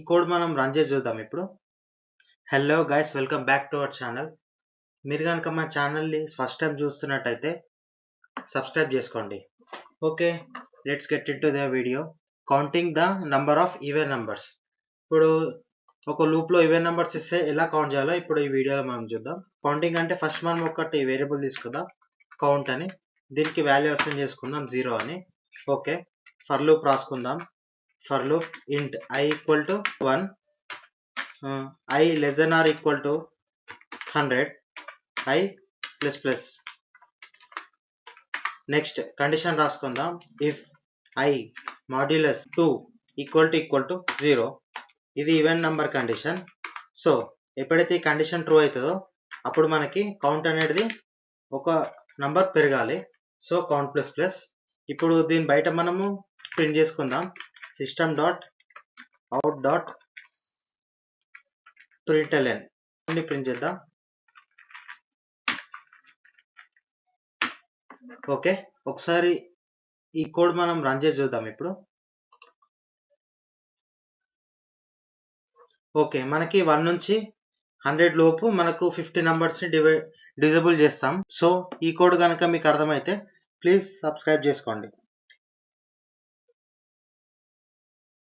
Code మనం run చేసి చూద్దాం ఇప్పుడు. Hello guys, welcome back to our channel. మీరు కనుక మా ఛానల్ని ఫస్ట్ టైం చూస్తున్నట్టయితే సబ్స్క్రైబ్ చేసుకోండి. Okay, let's get in to the video. Counting the number of even numbers. ఇప్పుడు ఒక లూప్లో ఈవెన్ నంబర్స్ ఇస్తే ఎలా కౌంట్ చేయాలో ఇప్పుడు ఈ వీడియోలో మనం చూద్దాం. కౌంటింగ్ అంటే ఫస్ట్ మనం ఒకటి వేరియబుల్ తీసుకుందాం, కౌంట్ అని. దీనికి వాల్యూ అసైన్ చేసుకుందాం 0 అని. ఓకే, ఫర్ లూప్ రాసుకుందాం. For loop int I equal to 1, I less than or equal to 100, I plus plus. Next condition రాసుకుందాం. If I modulus 2 equal to 0, ఇది ఈవెన్ నంబర్ కండిషన్. సో ఎప్పుడైతే ఈ condition true అవుతుందో అప్పుడు మనకి count అనేది ఒక నంబర్ పెరగాలి. So count plus plus. ఇప్పుడు దీని బయట మనము ప్రింట్ చేసుకుందాం. System dot out dot println print చేద్దాం. ఓకే, ఒకసారి ఈ కోడ్ మనం రన్ చేసి చూద్దాం ఇప్పుడు. ఓకే, మనకి 1 నుంచి 100 లోపు మనకు 50 నంబర్స్ని డిజేబుల్ చేస్తాం. సో ఈ కోడ్ కనుక మీకు అర్థమైతే ప్లీజ్ సబ్స్క్రైబ్ చేసుకోండి.